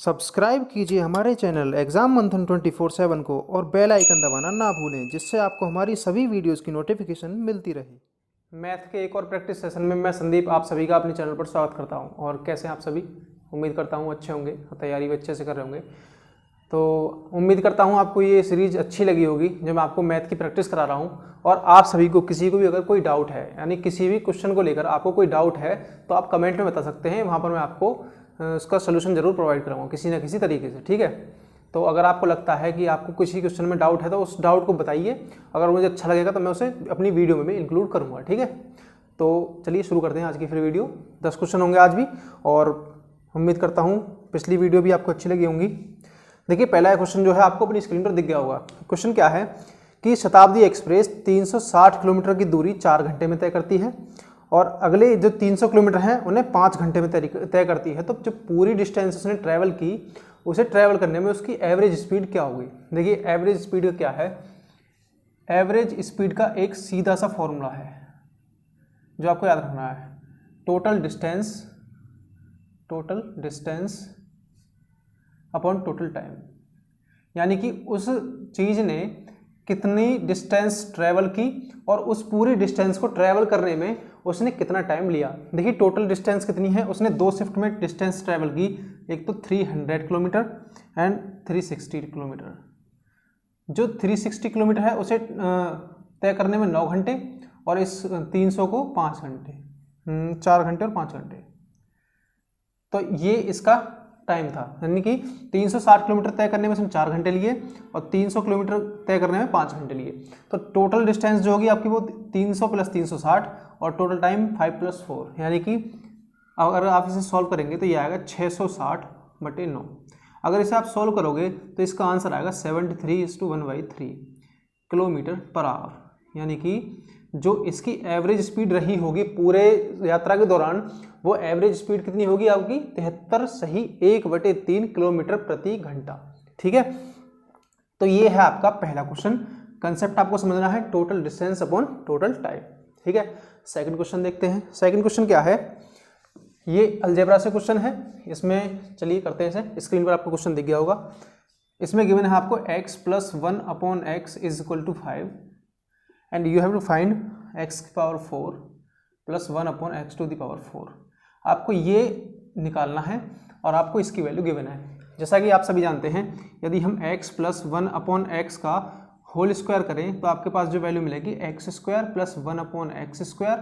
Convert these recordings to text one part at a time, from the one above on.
Subscribe कीजिए हमारे channel exam मंथन 24/7 को और बेल आइकन दबाना ना भूलें, जिससे आपको हमारी सभी वीडियोस की नोटिफिकेशन मिलती रहे। मैथ के एक और प्रैक्टिस सेशन में मैं संदीप आप सभी का अपने चैनल पर स्वागत करता हूं। और कैसे हैं आप सभी? उम्मीद करता हूं अच्छे होंगे, तैयारी भी अच्छे से कर रहे होंगे। तो उम्मीद करता हूं आपको ये सीरीज़ अच्छी लगी होगी जो मैं आपको मैथ की प्रैक्टिस करा रहा हूं। और आप सभी को किसी को भी अगर कोई डाउट है, यानी किसी भी क्वेश्चन को लेकर आपको कोई डाउट है, तो आप कमेंट में बता सकते हैं। वहाँ पर मैं आपको उसका सोल्यूशन जरूर प्रोवाइड कराऊंगा किसी न किसी तरीके से, ठीक है। तो अगर आपको लगता है कि आपको किसी क्वेश्चन में डाउट है तो उस डाउट को बताइए। अगर मुझे अच्छा लगेगा तो मैं उसे अपनी वीडियो में भी इंक्लूड करूँगा, ठीक है। तो चलिए शुरू करते हैं आज की फिर वीडियो। 10 क्वेश्चन होंगे आज भी, और उम्मीद करता हूँ पिछली वीडियो भी आपको अच्छी लगी होंगी। देखिए पहला क्वेश्चन जो है आपको अपनी स्क्रीन पर दिख गया होगा। क्वेश्चन क्या है कि शताब्दी एक्सप्रेस 360 किलोमीटर की दूरी 4 घंटे में तय करती है और अगले जो 300 किलोमीटर हैं उन्हें 5 घंटे में तय करती है। तो जो पूरी डिस्टेंस उसने ट्रैवल की, उसे ट्रैवल करने में उसकी एवरेज स्पीड क्या होगी? देखिए एवरेज स्पीड क्या है? एवरेज स्पीड का एक सीधा सा फॉर्मूला है जो आपको याद रखना है। Total distance upon total time, यानी कि उस चीज ने कितनी डिस्टेंस ट्रैवल की और उस पूरी डिस्टेंस को ट्रैवल करने में उसने कितना टाइम लिया। देखिए टोटल डिस्टेंस कितनी है, उसने 2 शिफ्ट में डिस्टेंस ट्रैवल की, एक तो 300 किलोमीटर एंड 360 किलोमीटर। जो 360 किलोमीटर है उसे तय करने में 9 घंटे और इस 300 को 5 घंटे, 4 घंटे और 5 घंटे। तो ये इसका टाइम था, यानी कि 360 किलोमीटर तय करने में उसने 4 घंटे लिए और 300 किलोमीटर तय करने में 5 घंटे लिए। तो टोटल डिस्टेंस जो होगी आपकी वो 300 + 360 और टोटल टाइम 5 + 4, यानी कि अगर आप इसे सॉल्व करेंगे तो ये आएगा 660/9। अगर इसे आप सॉल्व करोगे तो इसका आंसर आएगा 73:1/3 किलोमीटर पर आवर, यानी कि जो इसकी एवरेज स्पीड रही होगी पूरे यात्रा के दौरान, वो एवरेज स्पीड कितनी होगी आपकी? 73 सही 1/3 किलोमीटर प्रति घंटा, ठीक है। तो ये है आपका पहला क्वेश्चन। कंसेप्ट आपको समझना है, total distance upon total time, ठीक है। सेकंड क्वेश्चन देखते हैं। सेकंड क्वेश्चन क्या है? ये अलजेब्रा से क्वेश्चन है। इसमें चलिए करते हैं इसे। स्क्रीन पर आपको क्वेश्चन दिख गया होगा। इसमें गिवन है आपको x + 1/x = 5 and you have to find x⁴ + 1/x⁴। आपको ये निकालना है और आपको इसकी वैल्यू गिवन है। जैसा कि आप सभी जानते हैं, यदि हम x + 1/x का होल स्क्वायर करें तो आपके पास जो वैल्यू मिलेगी x² + 1/x²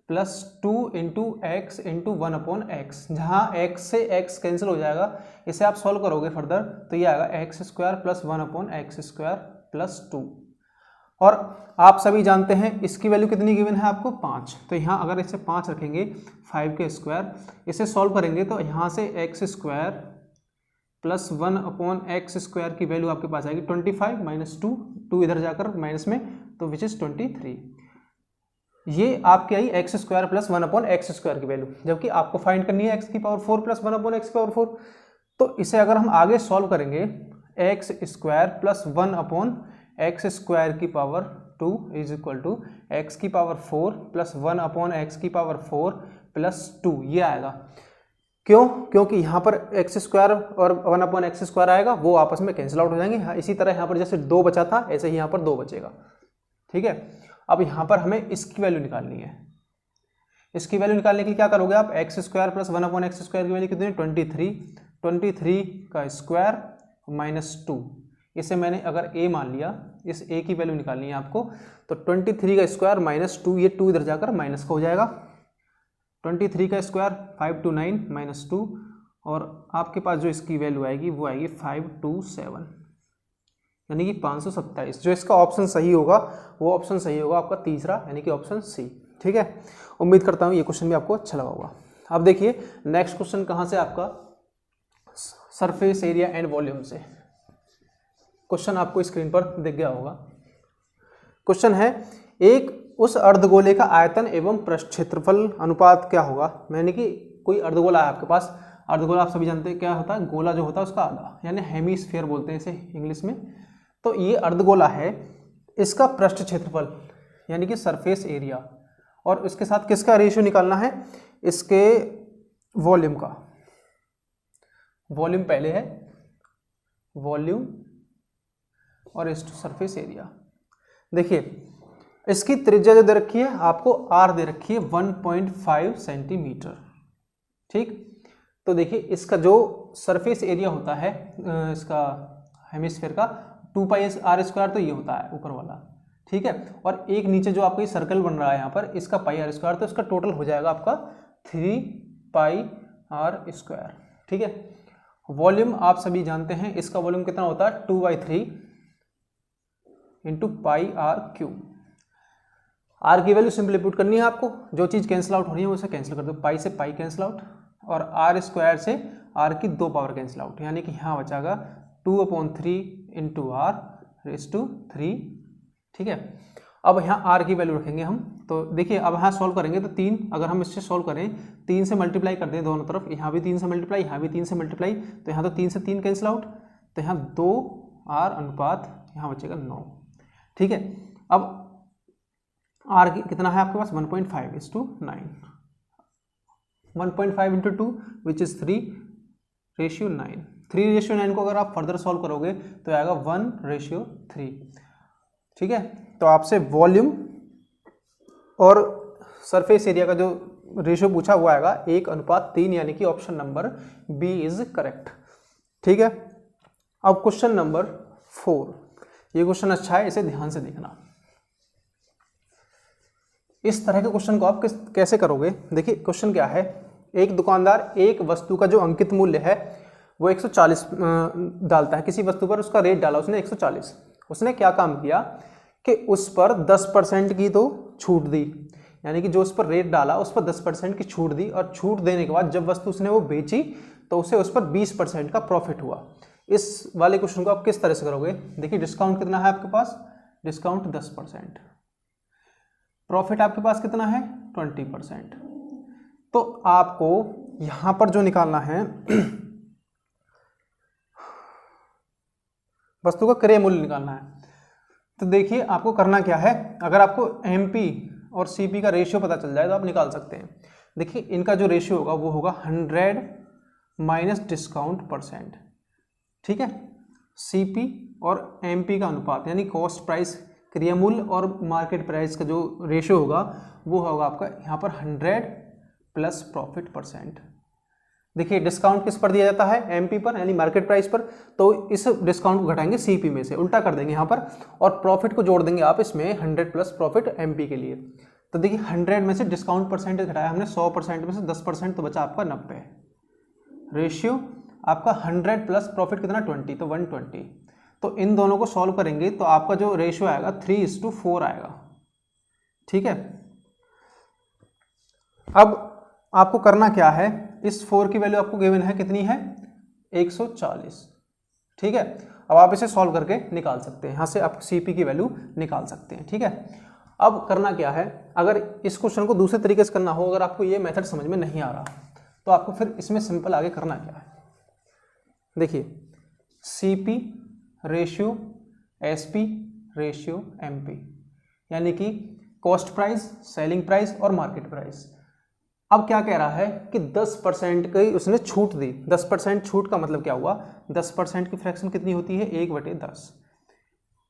+ 2 × x × 1/x, जहाँ x से x कैंसिल हो जाएगा। इसे आप सॉल्व करोगे फर्दर तो ये आएगा x² + 1/x² + 2। और आप सभी जानते हैं इसकी वैल्यू कितनी गिवन है आपको? 5। तो यहाँ अगर इसे 5 रखेंगे 5 के स्क्वायर, इसे सॉल्व करेंगे तो यहाँ से x² + 1/x² की वैल्यू आपके पास आएगी 25 - 2 इधर जाकर माइनस में, तो विच इज 23। ये आपकी आई x² + 1/x² की वैल्यू, जबकि आपको फाइंड करनी है x⁴ + 1/x⁴। तो इसे अगर हम आगे सॉल्व करेंगे x² + 1/x² की पावर 2 = x⁴ + 1/x⁴ + 2, ये आएगा। क्यों? क्योंकि यहाँ पर x² और 1/x² आएगा, वो आपस में कैंसिल आउट हो जाएंगे। इसी तरह यहाँ पर जैसे 2 बचा था, ऐसे ही यहाँ पर 2 बचेगा, ठीक है। अब यहाँ पर हमें इसकी वैल्यू निकालनी है। इसकी वैल्यू निकालने के लिए क्या करोगे आप? x² + 1/x² की वैल्यू कितनी? 23 का स्क्वायर -2। इसे मैंने अगर a मान लिया, इस a की वैल्यू निकालनी है आपको, तो 23 का स्क्वायर -2, ये 2 इधर जाकर माइनस का हो जाएगा। 23 का स्क्वायर 529 - 2, और आपके पास जो इसकी वैल्यू आएगी वो आएगी 527, यानी कि 527। जो इसका ऑप्शन सही होगा वो ऑप्शन सही होगा आपका तीसरा, यानी कि ऑप्शन सी, ठीक है। उम्मीद करता हूँ ये क्वेश्चन भी आपको अच्छा लगा होगा। अब देखिए नेक्स्ट क्वेश्चन कहाँ से? आपका सरफेस एरिया एंड वॉल्यूम से। क्वेश्चन आपको स्क्रीन पर दिख गया होगा। क्वेश्चन है, एक उस अर्धगोले का आयतन एवं पृष्ठ क्षेत्रफल अनुपात क्या होगा? यानी कि कोई अर्धगोला है आपके पास। अर्धगोला आप सभी जानते हैं क्या होता है? गोला जो होता है उसका आधा, यानी हेमीस्फीयर बोलते हैं इसे इंग्लिश में। तो ये अर्धगोला है, इसका पृष्ठ क्षेत्रफल यानी कि सरफेस एरिया, और इसके साथ किसका रेशियो निकालना है? इसके वॉल्यूम का। वॉल्यूम पहले है, वॉल्यूम और इस टू सरफेस एरिया। देखिए इसकी त्रिज्या जो दे रखी है आपको आर दे रखी है 1.5 सेंटीमीटर, ठीक। तो देखिए इसका जो सरफेस एरिया होता है इसका हेमिस्फेयर का 2πr², तो ये होता है ऊपर वाला, ठीक है। और एक नीचे जो आपका ये सर्कल बन रहा है यहाँ पर, इसका πr², तो इसका टोटल हो जाएगा आपका 3πr², ठीक है। वॉल्यूम आप सभी जानते हैं, इसका वॉल्यूम कितना होता है 2/3 × πr³। आर की वैल्यू सिंपली पुट करनी है आपको, जो चीज़ कैंसिल आउट हो रही है उसे कैंसिल कर दो, पाई से पाई कैंसिल आउट और r² से r की 2 पावर कैंसिल आउट, यानी कि यहाँ बचागा 2/3 × r⁻3, ठीक है। अब यहाँ r की वैल्यू रखेंगे हम, तो देखिए अब यहाँ सॉल्व करेंगे तो 3, अगर हम इससे सॉल्व करें 3 से मल्टीप्लाई कर दें दोनों तरफ, यहाँ भी 3 से मल्टीप्लाई, यहाँ भी 3 से मल्टीप्लाई, तो यहाँ तो 3 से 3 कैंसिल आउट, तो यहाँ 2r अनुपात यहाँ बचेगा 9, ठीक है। अब r कितना है आपके पास 1.5:9, 1.5 × 2 विच इज़ 3:9, 3:9 को अगर आप फर्दर सॉल्व करोगे तो आएगा 1:3, ठीक है। तो आपसे वॉल्यूम और सरफेस एरिया का जो रेशियो पूछा हुआ आएगा 1:3, यानी कि option number B is correct, ठीक है। अब क्वेश्चन नंबर 4, ये क्वेश्चन अच्छा है, इसे ध्यान से देखना। इस तरह के क्वेश्चन को आप कैसे करोगे, देखिए क्वेश्चन क्या है, एक दुकानदार एक वस्तु का जो अंकित मूल्य है वो 140 डालता है, किसी वस्तु पर उसका रेट डाला उसने 140, उसने क्या काम किया कि उस पर 10% की तो छूट दी, यानी कि जो उस पर रेट डाला उस पर 10% की छूट दी, और छूट देने के बाद जब वस्तु उसने वो बेची तो उसे उस पर 20% का प्रॉफिट हुआ। इस वाले क्वेश्चन को आप किस तरह से करोगे, देखिए डिस्काउंट कितना है आपके पास, डिस्काउंट 10%, प्रॉफिट आपके पास कितना है 20%, तो आपको यहां पर जो निकालना है वस्तु का क्रय मूल्य निकालना है। तो देखिए आपको करना क्या है, अगर आपको एमपी और सीपी का रेशियो पता चल जाए तो आप निकाल सकते हैं। देखिए इनका जो रेशियो होगा वो होगा 100 माइनस डिस्काउंट %, ठीक है। सीपी और एमपी का अनुपात यानी कॉस्ट प्राइस क्रिया मूल्य और मार्केट प्राइस का जो रेशियो होगा वो होगा आपका यहाँ पर 100 प्लस प्रॉफिट %। देखिए डिस्काउंट किस पर दिया जाता है, एमपी पर यानी मार्केट प्राइस पर, तो इस डिस्काउंट को घटाएंगे सीपी में से, उल्टा कर देंगे यहाँ पर, और प्रॉफिट को जोड़ देंगे आप इसमें 100 प्लस प्रॉफिट एमपी के लिए। तो देखिए 100 में से डिस्काउंट परसेंटेज घटाया हमने, 100% में से 10%, तो बचा आपका 90। रेशियो आपका 100 प्लस प्रॉफिट कितना 20, तो 120। तो इन दोनों को सॉल्व करेंगे तो आपका जो रेशियो आएगा 3:4 आएगा, ठीक है। अब आपको करना क्या है, इस 4 की वैल्यू आपको गिवन है कितनी है 140, ठीक है। अब आप इसे सॉल्व करके निकाल सकते हैं, यहाँ से आप सीपी की वैल्यू निकाल सकते हैं, ठीक है। अब करना क्या है, अगर इस क्वेश्चन को दूसरे तरीके से करना हो, अगर आपको ये मेथड समझ में नहीं आ रहा तो आपको फिर इसमें सिंपल आगे करना क्या है, देखिए CP ratio SP ratio MP, यानी कि कॉस्ट प्राइस, सेलिंग प्राइस और मार्केट प्राइस। अब क्या कह रहा है कि 10% की उसने छूट दी। 10% छूट का मतलब क्या हुआ, 10% की फ्रैक्शन कितनी होती है 1/10,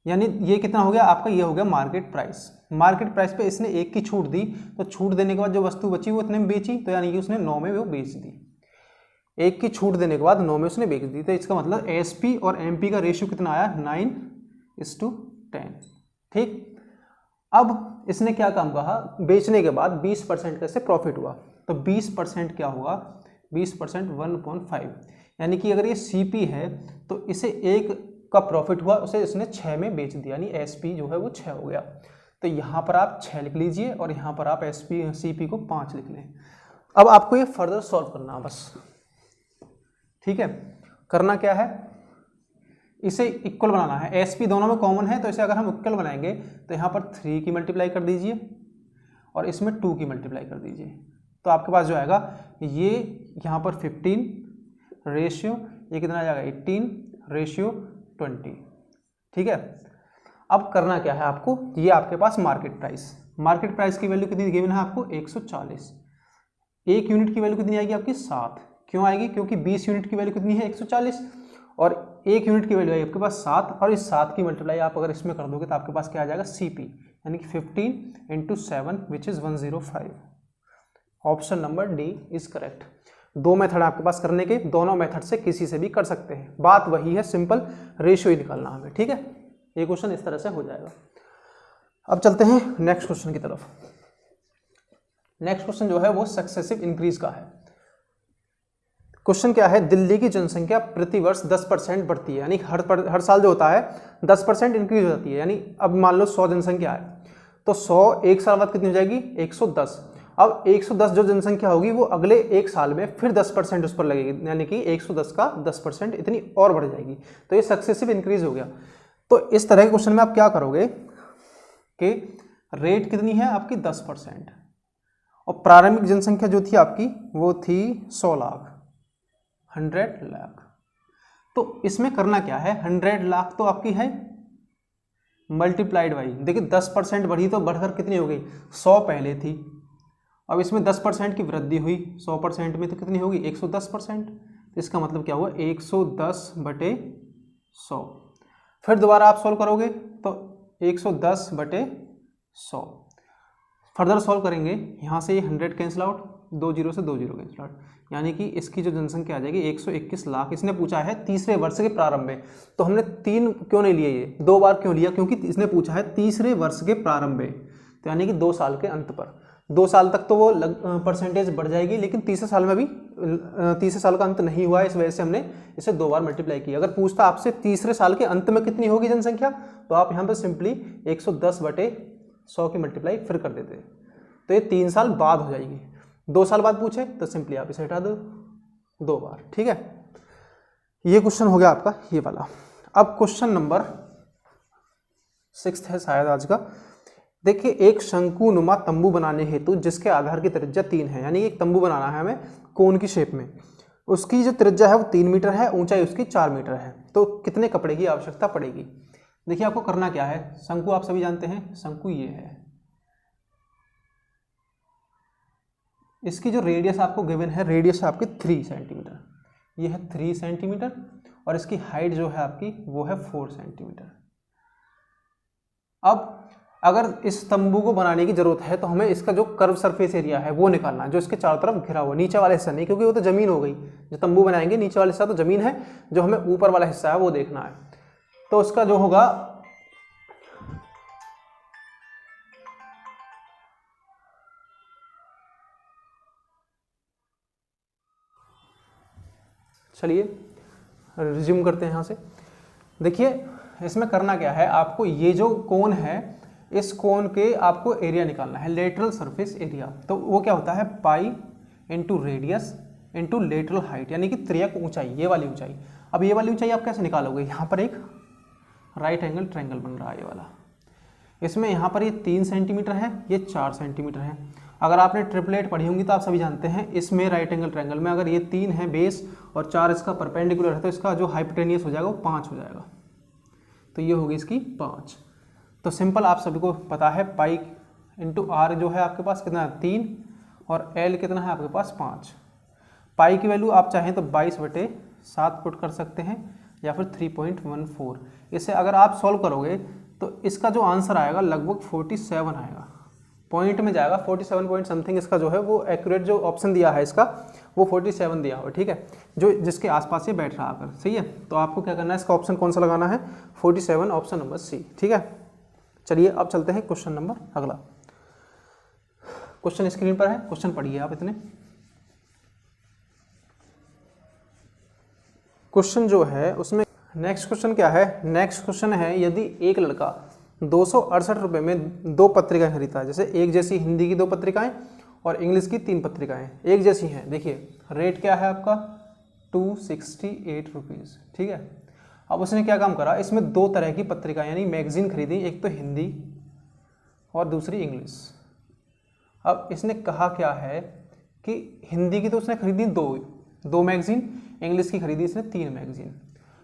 यानी ये कितना हो गया आपका, ये हो गया मार्केट प्राइस। मार्केट प्राइस पे इसने 1 की छूट दी, तो छूट देने के बाद जो वस्तु बची वो इतने में बेची, तो यानी कि उसने 9 में वो बेच दी। 1 की छूट देने के बाद 9 में उसने बेच दी, तो इसका मतलब एसपी और एमपी का रेशियो कितना आया 9:10, ठीक। अब इसने क्या काम कहा, बेचने के बाद 20% का इससे प्रॉफिट हुआ, तो 20% क्या होगा, 20% 1/5, यानी कि अगर ये सीपी है तो इसे 1 का प्रॉफिट हुआ, उसे इसने 6 में बेच दिया, यानी एसपी जो है वो 6 हो गया। तो यहाँ पर आप 6 लिख लीजिए और यहाँ पर आप सीपी को 5 लिख लें। अब आपको ये फर्दर सॉल्व करना बस, ठीक है। करना क्या है, इसे इक्वल बनाना है, एसपी दोनों में कॉमन है, तो इसे अगर हम इक्वल बनाएंगे तो यहाँ पर 3 की मल्टीप्लाई कर दीजिए और इसमें 2 की मल्टीप्लाई कर दीजिए, तो आपके पास जो आएगा ये यहाँ पर 15 रेशियो, ये कितना आ जाएगा 18 रेशियो 20, ठीक है। अब करना क्या है आपको, ये आपके पास मार्केट प्राइस की वैल्यू कितनी गिवन है आपको 140, 1 यूनिट की वैल्यू कितनी आएगी आपकी 7, क्यों आएगी? क्योंकि 20 यूनिट की वैल्यू कितनी है? 140, और 1 यूनिट की वैल्यू है आपके पास 7, और इस 7 की मल्टीप्लाई आप अगर इसमें कर दोगे तो आपके पास क्या आ जाएगा? CP, यानी कि 15 × 7 which is 105। Option number D is correct. 2 method आपके पास करने के, दोनों मेथड से किसी से भी कर सकते हैं, बात वही है, सिंपल रेशियो ही निकालना हमें, ठीक है। ये क्वेश्चन इस तरह से हो जाएगा। अब चलते हैं नेक्स्ट क्वेश्चन की तरफ। नेक्स्ट क्वेश्चन जो है वो सक्सेसिव इंक्रीज का है। क्वेश्चन क्या है? दिल्ली की जनसंख्या प्रति वर्ष 10% बढ़ती है, यानी हर साल जो होता है 10% इंक्रीज हो जाती है। यानी अब मान लो 100 जनसंख्या है तो 100 एक साल बाद कितनी हो जाएगी? 110। अब 110 जो जनसंख्या होगी वो अगले एक साल में फिर 10% उस पर लगेगी, यानी कि 110 का 10% इतनी और बढ़ जाएगी। तो ये सक्सेसिव इंक्रीज हो गया। तो इस तरह के क्वेश्चन में आप क्या करोगे कि रेट कितनी है आपकी? 10%, और प्रारंभिक जनसंख्या जो थी आपकी वो थी 100 लाख, 100 लाख। तो इसमें करना क्या है? 100 लाख तो आपकी है मल्टीप्लाइड बाई, देखिए 10% बढ़ी तो बढ़कर कितनी हो गई? 100 पहले थी, अब इसमें 10% की वृद्धि हुई, 100% में तो कितनी होगी? 110%। तो इसका मतलब क्या हुआ? 110/100। फिर दोबारा आप सॉल्व करोगे तो 110/100। फर्दर सॉल्व करेंगे, यहाँ से ये 100 कैंसिल आउट, 2 0 से 2 0 कैंसिल आउट, यानी कि इसकी जो जनसंख्या आ जाएगी 121 लाख। इसने पूछा है तीसरे वर्ष के प्रारंभ में, तो हमने 3 क्यों नहीं लिए, ये 2 बार क्यों लिया? क्योंकि इसने पूछा है तीसरे वर्ष के प्रारंभ में, तो यानी कि 2 साल के अंत पर। 2 साल तक तो वो परसेंटेज बढ़ जाएगी, लेकिन तीसरे साल में भी तीसरे साल का अंत नहीं हुआ है, इस वजह से हमने इसे 2 बार मल्टीप्लाई किया। अगर पूछता आपसे तीसरे साल के अंत में कितनी होगी जनसंख्या, तो आप यहाँ पर सिंपली 110/100 की मल्टीप्लाई फिर कर देते, तो ये 3 साल बाद हो जाएगी। 2 साल बाद पूछे तो सिंपली आप इसे हटा दो 2 बार, ठीक है। ये क्वेश्चन हो गया आपका ये वाला। अब क्वेश्चन नंबर 6 है शायद आज का। देखिए, एक शंकुनुमा तंबू बनाने हेतु जिसके आधार की त्रिज्या 3 है, यानी एक तंबू बनाना है हमें कोन की शेप में, उसकी जो त्रिज्या है वो 3 मीटर है, ऊंचाई उसकी 4 मीटर है, तो कितने कपड़े की आवश्यकता पड़ेगी? देखिए, आपको करना क्या है, शंकु आप सभी जानते हैं, शंकु ये है, इसकी जो रेडियस आपको गिवन है, रेडियस है आपकी 3 सेंटीमीटर, ये है 3 सेंटीमीटर, और इसकी हाइट जो है आपकी वो है 4 सेंटीमीटर। अब अगर इस तंबू को बनाने की जरूरत है तो हमें इसका जो कर्व सरफेस एरिया है वो निकालना है, जो इसके चारों तरफ घिरा हुआ, नीचे वाला हिस्सा नहीं, क्योंकि वो तो जमीन हो गई। जो तंबू बनाएंगे नीचे वाला हिस्सा तो जमीन है, जो हमें ऊपर वाला हिस्सा है वो देखना है। तो उसका जो होगा, चलिए रिज्यूम करते हैं यहाँ से। देखिए, इसमें करना क्या है, आपको ये जो कोन है, इस कोन के आपको एरिया निकालना है, लेटरल सरफेस एरिया। तो वो क्या होता है, pi into radius into lateral height, यानी कि त्रियक ऊंचाई, ये वाली ऊंचाई। अब ये वाली ऊंचाई आप कैसे निकालोगे? यहाँ पर एक राइट एंगल ट्रायंगल बन रहा है ये वाला, इसमें यहाँ पर ये 3 सेंटीमीटर है, ये 4 सेंटीमीटर है। अगर आपने ट्रिपलेट पढ़ी होंगी तो आप सभी जानते हैं, इसमें राइट एंगल ट्रायंगल में अगर ये 3 है बेस और 4 इसका परपेंडिकुलर है, तो इसका जो हाइपोटेनियस हो जाएगा वो 5 हो जाएगा। तो ये होगी इसकी 5। तो सिंपल आप सभी को पता है, पाई इंटू आर जो है आपके पास कितना है 3, और एल कितना है आपके पास 5। पाई की वैल्यू आप चाहें तो 22/7 पुट कर सकते हैं, या फिर 3.14। इसे अगर आप सॉल्व करोगे तो इसका जो आंसर आएगा लगभग 47 आएगा, पॉइंट में जाएगा 47 पॉइंट समथिंग। इसका जो है वो एक्यूरेट जो ऑप्शन दिया है इसका वो 47 दिया हुआ, ठीक है, जो जिसके आसपास ये बैठ रहा आकर, सही है। तो आपको क्या करना है, इसका ऑप्शन कौन सा लगाना है, 47, ऑप्शन नंबर सी, ठीक है। चलिए अब चलते हैं क्वेश्चन नंबर अगला। क्वेश्चन स्क्रीन पर है, क्वेश्चन पढ़िए आप इतने। क्वेश्चन जो है उसमें नेक्स्ट क्वेश्चन क्या है, नेक्स्ट क्वेश्चन है, यदि एक लड़का 268 रुपये में 2 पत्रिकाएं खरीदता है, जैसे एक जैसी हिंदी की 2 पत्रिकाएं और इंग्लिश की 3 पत्रिकाएं एक जैसी हैं। देखिए रेट क्या है आपका 268 रुपीज़, ठीक है। अब उसने क्या काम करा, इसमें 2 तरह की पत्रिकाएं यानी मैगजीन खरीदी, एक तो हिंदी और दूसरी इंग्लिश। अब इसने कहा क्या है कि हिंदी की तो उसने खरीदी 2 मैगजीन, इंग्लिश की खरीदी इसने 3 मैगजीन।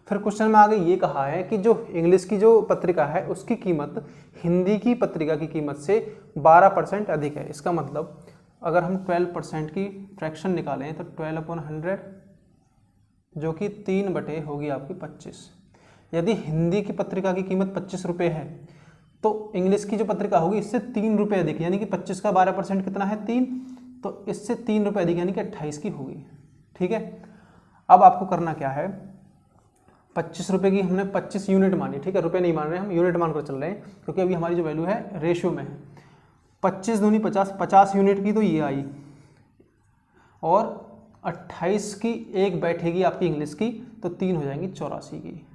फिर क्वेश्चन में आगे ये कहा है कि जो इंग्लिश की जो पत्रिका है उसकी कीमत हिंदी की पत्रिका की कीमत से 12% अधिक है। इसका मतलब अगर हम 12% की फ्रैक्शन निकालें तो 12/100 जो कि 3 बटे होगी आपकी 25। यदि हिंदी की पत्रिका की कीमत 25 रुपये है तो इंग्लिश की जो पत्रिका होगी इससे 3 रुपये अधिक, यानी कि 25 का 12% कितना है 3, तो इससे 3 रुपये अधिक यानी कि 28 की होगी। ठीक है, अब आपको करना क्या है, 25 रुपये की हमने 25 यूनिट मानी, ठीक है, रुपये नहीं मान रहे हम, यूनिट मान कर चल रहे हैं क्योंकि अभी हमारी जो वैल्यू है रेशियो में है। 25 दूनी 50, 50 यूनिट की तो ये आई, और 28 की एक बैठेगी आपकी इंग्लिश की, तो 3 हो जाएंगी 84 की।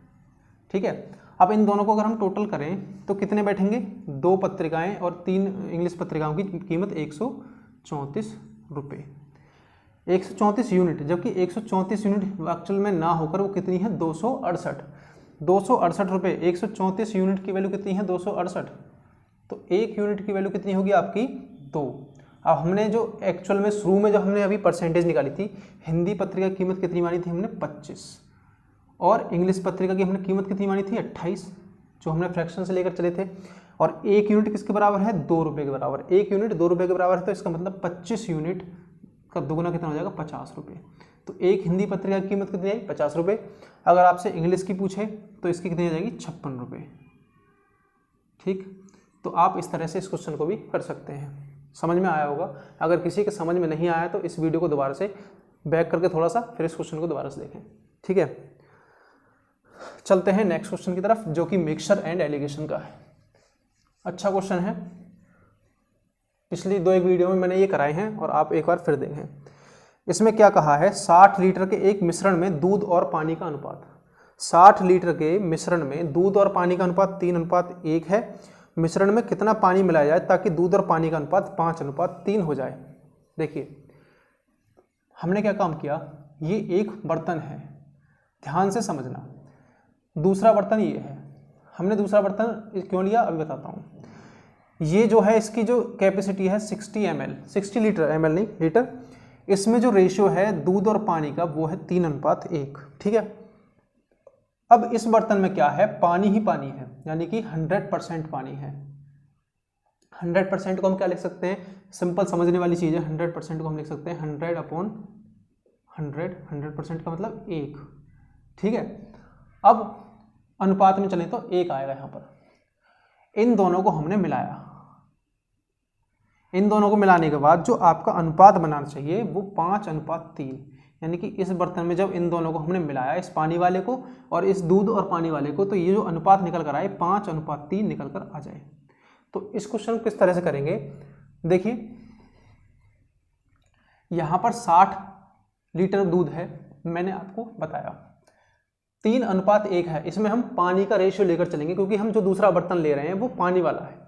ठीक है, अब इन दोनों को अगर हम टोटल करें तो कितने बैठेंगे, 2 पत्रिकाएं और 3 इंग्लिश पत्रिकाओं की कीमत 134 रुपये, 134 यूनिट, जबकि 134 यूनिट एक्चुअल में ना होकर वो कितनी है 268 रुपये। 134 यूनिट की वैल्यू कितनी है 268, तो 1 यूनिट की वैल्यू कितनी होगी आपकी 2। अब हमने जो एक्चुअल में शुरू में जो हमने अभी परसेंटेज निकाली थी, हिंदी पत्रिका की कीमत कितनी मानी थी हमने 25, और इंग्लिश पत्रिका की हमने कीमत कितनी मानी थी 28, जो हमने फ्रैक्शन से लेकर चले थे, और 1 यूनिट किसके बराबर है 2 रुपये के बराबर। 1 यूनिट 2 रुपये के बराबर है, तो इसका मतलब 25 यूनिट का दुगुना कितना हो जाएगा 50 रुपये। तो एक हिंदी पत्रिका की कीमत कितनी आई 50 रुपये। अगर आपसे इंग्लिश की पूछे तो इसकी कितनी आ जाएगी 56 रुपये। ठीक, तो आप इस तरह से इस क्वेश्चन को भी कर सकते हैं। समझ में आया होगा। अगर किसी के समझ में नहीं आया तो इस वीडियो को दोबारा से बैक करके थोड़ा सा फिर इस क्वेश्चन को दोबारा से देखें। ठीक है, चलते हैं नेक्स्ट क्वेश्चन की तरफ, जो कि मिक्सचर एंड एलिगेशन का है। अच्छा क्वेश्चन है, पिछली 2-1 वीडियो में मैंने ये कराए हैं और आप एक बार फिर देखें। इसमें क्या कहा है, 60 लीटर के एक मिश्रण में दूध और पानी का अनुपात, 60 लीटर के मिश्रण में दूध और पानी का अनुपात 3:1 है। मिश्रण में कितना पानी मिलाया जाए ताकि दूध और पानी का अनुपात 5:3 हो जाए। देखिए हमने क्या काम किया, ये एक बर्तन है, ध्यान से समझना। दूसरा बर्तन ये है, हमने दूसरा बर्तन क्यों लिया अभी बताता हूँ। ये जो है इसकी जो कैपेसिटी है 60 ml, 60 लीटर, ml नहीं लीटर। इसमें जो रेशियो है दूध और पानी का वो है 3:1। ठीक है, अब इस बर्तन में क्या है, पानी ही पानी है, यानी कि 100% पानी है। 100% को हम क्या लिख सकते हैं, सिंपल समझने वाली चीज़ है। 100% को हम लिख सकते हैं 100/100, 100% का मतलब 1। ठीक है, अब अनुपात में चलें तो 1 आएगा यहाँ पर। इन दोनों को हमने मिलाया, इन दोनों को मिलाने के बाद जो आपका अनुपात बनाना चाहिए वो 5:3, यानी कि इस बर्तन में जब इन दोनों को हमने मिलाया, इस पानी वाले को और इस दूध और पानी वाले को, तो ये जो अनुपात निकल कर आए 5:3 निकल कर आ जाए। तो इस क्वेश्चन को किस तरह से करेंगे, देखिए यहाँ पर 60 लीटर दूध है, मैंने आपको बताया 3:1 है। इसमें हम पानी का रेशियो लेकर चलेंगे क्योंकि हम जो दूसरा बर्तन ले रहे हैं वो पानी वाला है।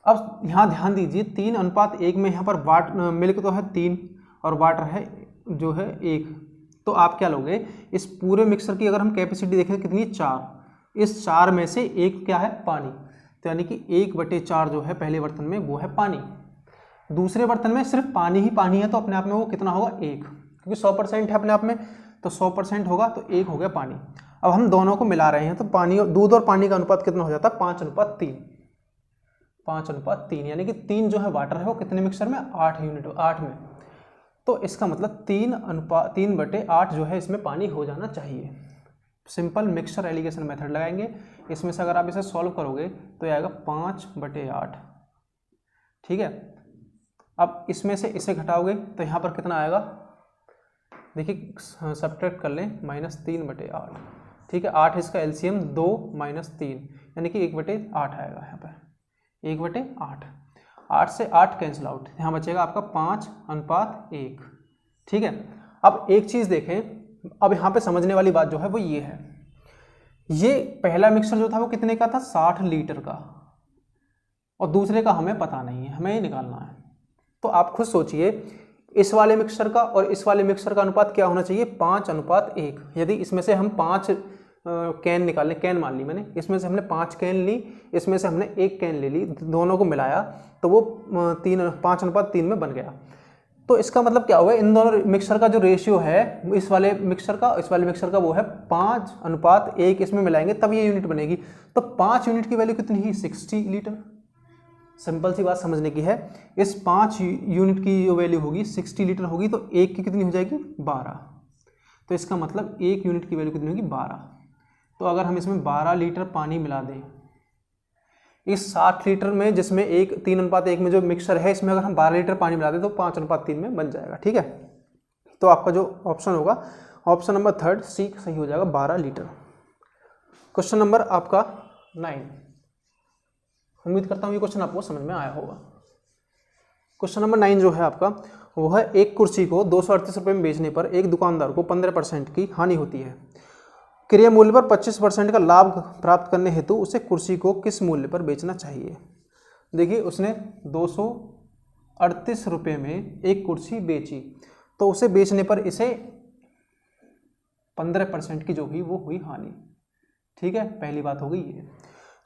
अब यहाँ ध्यान दीजिए 3:1 में यहाँ पर मिल्क तो है 3 और वाटर है जो है 1, तो आप क्या लोगे, इस पूरे मिक्सर की अगर हम कैपेसिटी देखें कितनी है 4, इस 4 में से 1 क्या है पानी, तो यानी कि 1/4 जो है पहले बर्तन में वो है पानी। दूसरे बर्तन में सिर्फ पानी ही पानी है, तो अपने आप में वो कितना होगा 1, क्योंकि 100% है अपने आप में, तो 100% होगा तो 1 हो गया पानी। अब हम दोनों को मिला रहे हैं तो पानी और दूध और पानी का अनुपात कितना हो जाता है 5:3, 5:3, यानी कि 3 जो है वाटर है वो कितने मिक्सर में 8 यूनिट, 8 में, तो इसका मतलब 3/8 जो है इसमें पानी हो जाना चाहिए। सिंपल मिक्सचर एलिगेशन मेथड लगाएंगे। इसमें से अगर आप इसे सॉल्व करोगे तो ये आएगा 5/8। ठीक है, अब इसमें से इसे घटाओगे तो यहाँ पर कितना आएगा, देखिए सब्ट्रैक्ट कर लें, -3/8। ठीक है, 8 इसका एलसीएम 2 - 3 यानी कि 1/8 आएगा यहाँ पर, 1/8। 8 से 8 कैंसिल आउट, यहाँ बचेगा आपका 5:1। ठीक है, अब एक चीज़ देखें, अब यहाँ पे समझने वाली बात जो है वो ये है, ये पहला मिक्सर जो था वो कितने का था 60 लीटर का, और दूसरे का हमें पता नहीं है, हमें ये निकालना है। तो आप खुद सोचिए इस वाले मिक्सर का और इस वाले मिक्सर का अनुपात क्या होना चाहिए 5:1। यदि इसमें से हम 5 कैन निकाल लें, कैन मान ली मैंने, इसमें से हमने 5 कैन ली, इसमें से हमने 1 कैन ले ली, दोनों को मिलाया तो वो 5:3 में बन गया। तो इसका मतलब क्या हुआ, इन दोनों मिक्सर का जो रेशियो है इस वाले मिक्सर का इस वाले मिक्सर का वो है 5:1, इसमें मिलाएंगे तब ये यूनिट बनेगी। तो 5 यूनिट की वैल्यू कितनी ही 60 लीटर। सिंपल सी बात समझने की है, इस 5 यूनिट की जो वैल्यू होगी 60 लीटर होगी, तो एक की कितनी हो जाएगी 12। तो इसका मतलब 1 यूनिट की वैल्यू कितनी होगी 12। तो अगर हम इसमें 12 लीटर पानी मिला दें इस 60 लीटर में, जिसमें 3:1 में जो मिक्सचर है, इसमें अगर हम 12 लीटर पानी मिला दें तो 5:3 में बन जाएगा। ठीक है, तो आपका जो ऑप्शन होगा ऑप्शन नंबर 3 सी सही हो जाएगा, 12 लीटर। क्वेश्चन नंबर आपका 9। उम्मीद करता हूँ ये क्वेश्चन आपको समझ में आया होगा। क्वेश्चन नंबर 9 जो है आपका वो है, एक कुर्सी को 238 रुपये में बेचने पर एक दुकानदार को 15% की हानि होती है। क्रय मूल्य पर 25% का लाभ प्राप्त करने हेतु उसे कुर्सी को किस मूल्य पर बेचना चाहिए। देखिए, उसने 238 रुपये में एक कुर्सी बेची, तो उसे बेचने पर इसे 15% की जो हुई वो हुई हानि। ठीक है, पहली बात हो गई ये।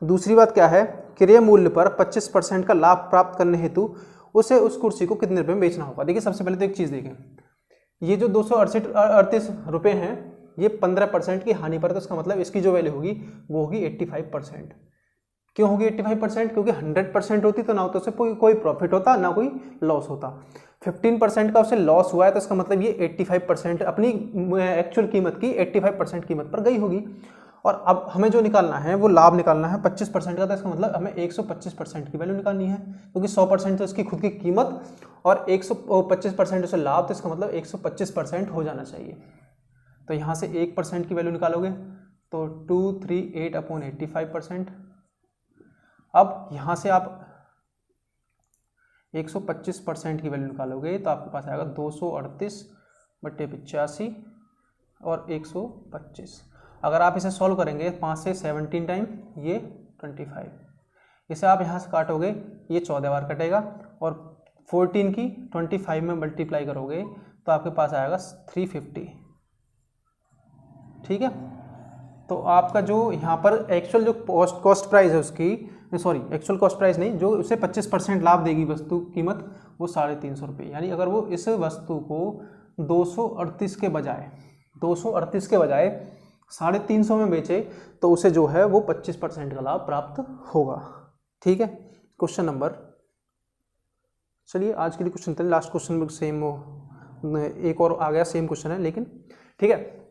दूसरी बात क्या है, क्रय मूल्य पर 25% का लाभ प्राप्त करने हेतु उसे उस कुर्सी को कितने रुपये में बेचना होगा। देखिए, सबसे पहले तो एक चीज़ देखें, ये जो 238 रुपये हैं ये 15% की हानि पर, तो इसका मतलब इसकी जो वैल्यू होगी वो होगी 85%। क्यों होगी 85%? क्योंकि 100% होती तो ना तो उसे कोई प्रॉफिट होता ना कोई लॉस होता। 15% का उसे लॉस हुआ है, तो इसका मतलब ये 85% अपनी एक्चुअल कीमत की 85% कीमत पर गई होगी। और अब हमें जो निकालना है वो लाभ निकालना है 25% का, तो इसका मतलब हमें 125% की वैल्यू निकालनी है, क्योंकि 100% तो इसकी खुद की कीमत और 125% उसे लाभ, तो इसका मतलब 125% हो जाना चाहिए। तो यहाँ से 1% की वैल्यू निकालोगे तो 238/85%। अब यहाँ से आप 125% की वैल्यू निकालोगे तो आपके पास आएगा 238/85 और 125। अगर आप इसे सॉल्व करेंगे 5 से 17 टाइम, ये 25। इसे आप यहाँ से काटोगे, ये 14 बार कटेगा, और 14 की 25 में मल्टीप्लाई करोगे तो आपके पास आएगा 350। ठीक है, तो आपका जो यहाँ पर एक्चुअल जो कॉस्ट प्राइस है उसकी, सॉरी एक्चुअल कॉस्ट प्राइस नहीं, जो उसे 25% लाभ देगी वस्तु कीमत, वो 350 रुपये। यानी अगर वो इस वस्तु को 238 के बजाय 350 में बेचे तो उसे जो है वो 25% का लाभ प्राप्त होगा। ठीक है, क्वेश्चन नंबर, चलिए आज के लिए क्वेश्चन था, लास्ट क्वेश्चन में सेम एक और आ गया, सेम क्वेश्चन है लेकिन। ठीक है,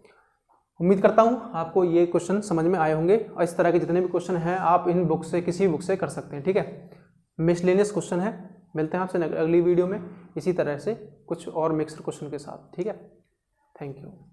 उम्मीद करता हूँ आपको ये क्वेश्चन समझ में आए होंगे, और इस तरह के जितने भी क्वेश्चन हैं आप इन बुक से, किसी बुक से कर सकते हैं। ठीक है, मिसलेनियस क्वेश्चन है। मिलते हैं आपसे अगली वीडियो में इसी तरह से कुछ और मिक्स्ड क्वेश्चन के साथ। ठीक है, थैंक यू।